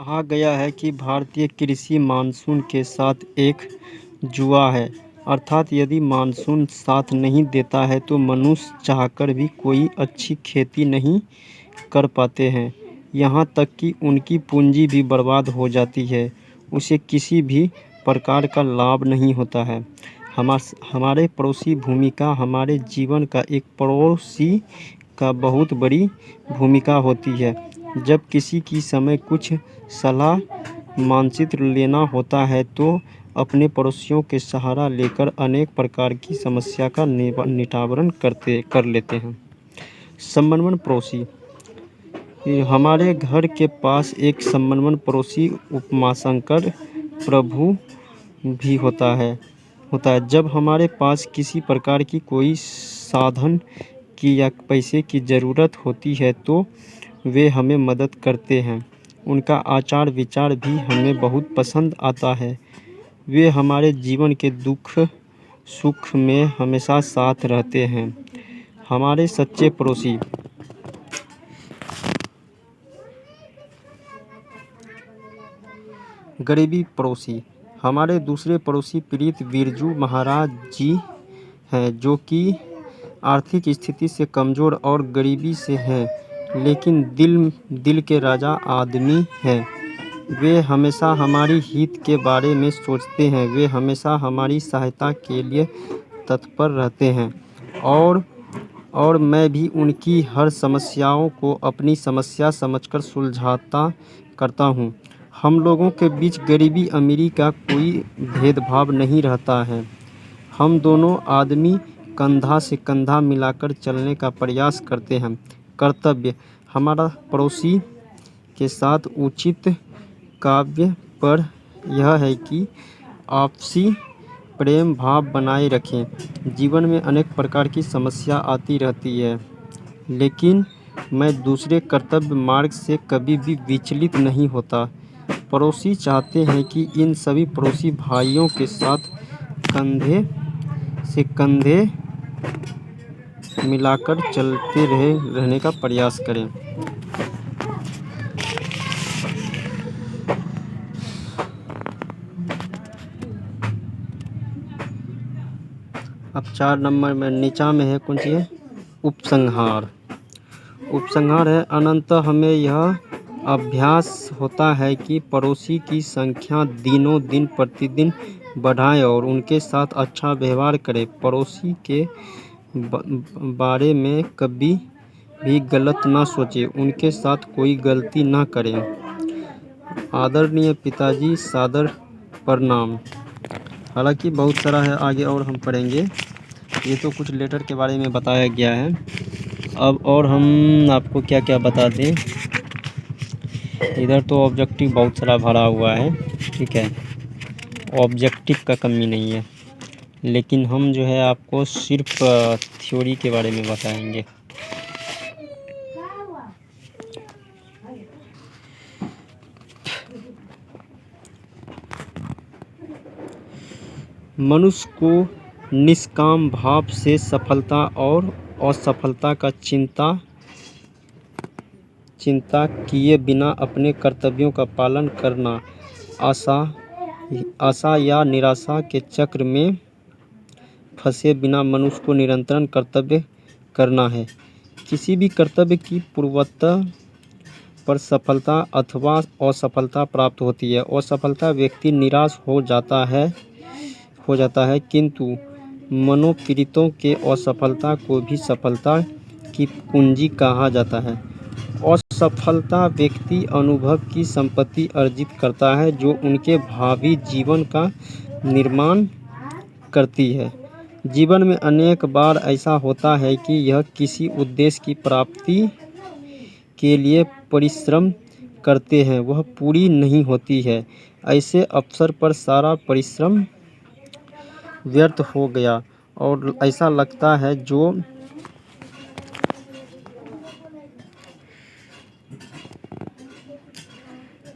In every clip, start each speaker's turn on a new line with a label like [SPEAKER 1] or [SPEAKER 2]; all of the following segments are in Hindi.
[SPEAKER 1] कहा गया है कि भारतीय कृषि मानसून के साथ एक जुआ है, अर्थात यदि मानसून साथ नहीं देता है तो मनुष्य चाहकर भी कोई अच्छी खेती नहीं कर पाते हैं। यहाँ तक कि उनकी पूंजी भी बर्बाद हो जाती है, उसे किसी भी प्रकार का लाभ नहीं होता है। हमारे पड़ोसी भूमिका हमारे जीवन का एक पड़ोसी का बहुत बड़ी भूमिका होती है। जब किसी की समय कुछ सलाह मानचित्र लेना होता है तो अपने पड़ोसियों के सहारा लेकर अनेक प्रकार की समस्या का निवारण कर लेते हैं। समन्वय पड़ोसी। हमारे घर के पास एक समन्वय पड़ोसी उमाशंकर प्रभु भी होता है। जब हमारे पास किसी प्रकार की कोई साधन की या पैसे की ज़रूरत होती है तो वे हमें मदद करते हैं। उनका आचार विचार भी हमें बहुत पसंद आता है। वे हमारे जीवन के दुख सुख में हमेशा साथ रहते हैं। हमारे सच्चे पड़ोसी। गरीबी पड़ोसी। हमारे दूसरे पड़ोसी पीड़ित बिरजू महाराज जी हैं, जो कि आर्थिक स्थिति से कमज़ोर और गरीबी से हैं, लेकिन दिल के राजा आदमी हैं। वे हमेशा हमारी हित के बारे में सोचते हैं। वे हमेशा हमारी सहायता के लिए तत्पर रहते हैं और मैं भी उनकी हर समस्याओं को अपनी समस्या समझकर सुलझाता करता हूँ। हम लोगों के बीच गरीबी अमीरी का कोई भेदभाव नहीं रहता है। हम दोनों आदमी कंधा से कंधा मिलाकर चलने का प्रयास करते हैं। कर्तव्य। हमारा पड़ोसी के साथ उचित काव्य पर यह है कि आपसी प्रेम भाव बनाए रखें। जीवन में अनेक प्रकार की समस्या आती रहती है, लेकिन मैं दूसरे कर्तव्य मार्ग से कभी भी विचलित नहीं होता। पड़ोसी चाहते हैं कि इन सभी पड़ोसी भाइयों के साथ कंधे से कंधे मिलाकर चलते रहने का प्रयास करें। अब 4 नंबर में नीचा में है कौन सी है? उपसंहार। उपसंहार है अनंत हमें यह अभ्यास होता है कि पड़ोसी की संख्या दिनों दिन प्रतिदिन बढ़ाएं और उनके साथ अच्छा व्यवहार करें। पड़ोसी के बारे में कभी भी गलत ना सोचें, उनके साथ कोई गलती ना करें। आदरणीय पिताजी सादर प्रणाम। हालांकि बहुत सारा है आगे और हम पढ़ेंगे। ये तो कुछ लेटर के बारे में बताया गया है। अब और हम आपको क्या क्या बता दें। इधर तो ऑब्जेक्टिव बहुत सारा भरा हुआ है, ठीक है, ऑब्जेक्टिव का कमी नहीं है, लेकिन हम जो है आपको सिर्फ थ्योरी के बारे में बताएंगे। मनुष्य को निष्काम भाव से सफलता और असफलता का चिंता किए बिना अपने कर्तव्यों का पालन करना, आशा या निराशा के चक्र में फंसे बिना मनुष्य को निरंतर कर्तव्य करना है। किसी भी कर्तव्य की पूर्वता पर सफलता अथवा असफलता प्राप्त होती है। असफलता व्यक्ति निराश हो जाता है, किंतु मनोपीड़ितों के असफलता को भी सफलता की कुंजी कहा जाता है। असफलता व्यक्ति अनुभव की संपत्ति अर्जित करता है, जो उनके भावी जीवन का निर्माण करती है। जीवन में अनेक बार ऐसा होता है कि यह किसी उद्देश्य की प्राप्ति के लिए परिश्रम करते हैं, वह पूरी नहीं होती है। ऐसे अवसर पर सारा परिश्रम व्यर्थ हो गया और ऐसा लगता है जो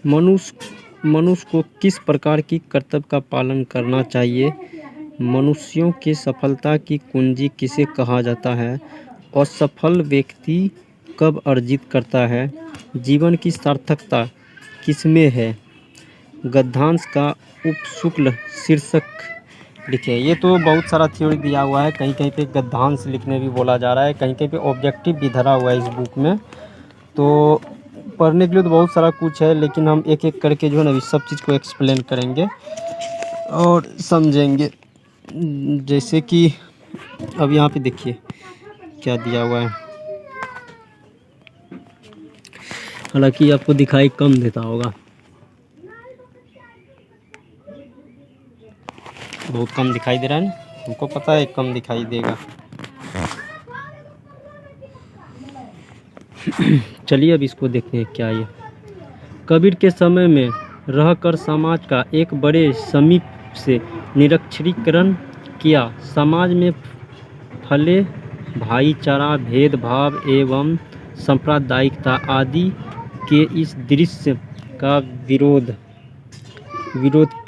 [SPEAKER 1] मनुष्य को किस प्रकार की कर्तव्य का पालन करना चाहिए। मनुष्यों की सफलता की कुंजी किसे कहा जाता है। असफल व्यक्ति कब अर्जित करता है। जीवन की सार्थकता किसमें है? गद्यांश का उपशुक्ल शीर्षक लिखे। ये तो बहुत सारा थ्योरी दिया हुआ है, कहीं कहीं पे गद्यांश लिखने भी बोला जा रहा है, कहीं कहीं पे ऑब्जेक्टिव भी धरा हुआ है इस बुक में। तो पढ़ने के लिए तो बहुत सारा कुछ है, लेकिन हम एक एक करके जो है ना इस सब चीज़ को एक्सप्लेन करेंगे और समझेंगे। जैसे कि अब यहाँ पे देखिए क्या दिया हुआ है, हालांकि आपको दिखाई कम देता होगा, बहुत कम दिखाई दे रहा है ना, हमको पता है कम दिखाई देगा। चलिए अब इसको देखते हैं क्या ये। कबीर के समय में रहकर समाज का एक बड़े समीप से निरीक्षणीकरण किया। समाज में फले भाईचारा, भेदभाव एवं सांप्रदायिकता आदि के इस दृश्य का विरोध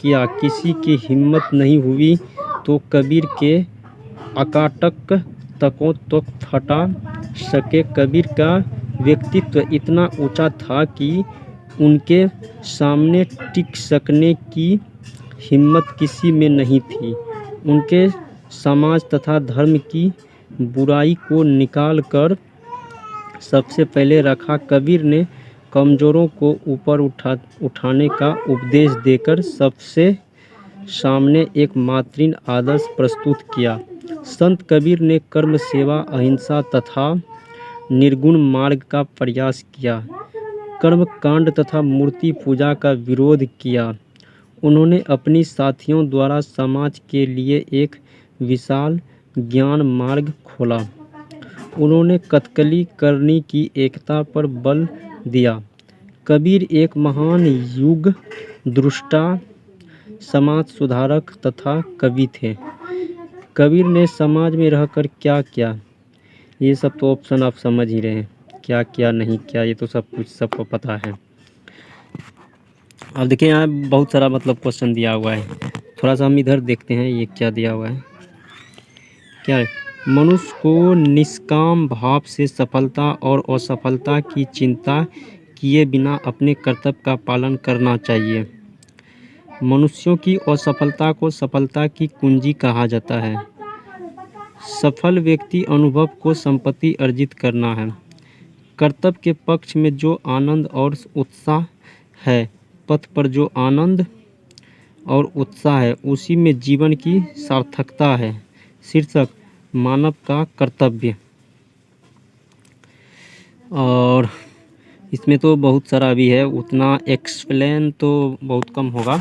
[SPEAKER 1] किया। किसी की हिम्मत नहीं हुई तो कबीर के अकाटक तकों तक हटा सके। कबीर का व्यक्तित्व इतना ऊंचा था कि उनके सामने टिक सकने की हिम्मत किसी में नहीं थी। उनके समाज तथा धर्म की बुराई को निकाल कर सबसे पहले रखा। कबीर ने कमज़ोरों को ऊपर उठाने का उपदेश देकर सबसे सामने एक मातृन आदर्श प्रस्तुत किया। संत कबीर ने कर्म, सेवा, अहिंसा तथा निर्गुण मार्ग का प्रयास किया। कर्म कांड तथा मूर्ति पूजा का विरोध किया। उन्होंने अपनी साथियों द्वारा समाज के लिए एक विशाल ज्ञान मार्ग खोला। उन्होंने कथकली करनी की एकता पर बल दिया। कबीर एक महान युग दृष्टा, समाज सुधारक तथा कवि थे। कबीर ने समाज में रहकर क्या किया, ये सब तो ऑप्शन आप समझ ही रहे हैं, क्या किया नहीं किया, ये तो सब कुछ सबको पता है। अब देखिए यहाँ बहुत सारा मतलब क्वेश्चन दिया हुआ है, थोड़ा सा हम इधर देखते हैं ये क्या दिया हुआ है। क्या है? मनुष्य को निष्काम भाव से सफलता और असफलता की चिंता किए बिना अपने कर्तव्य का पालन करना चाहिए। मनुष्यों की असफलता को सफलता की कुंजी कहा जाता है। सफल व्यक्ति अनुभव को संपत्ति अर्जित करना है। कर्तव्य के पक्ष में जो आनंद और उत्साह है, पथ पर जो आनंद और उत्साह है, उसी में जीवन की सार्थकता है। शीर्षक मानव का कर्तव्य। और इसमें तो बहुत सारा भी है, उतना एक्सप्लेन तो बहुत कम होगा।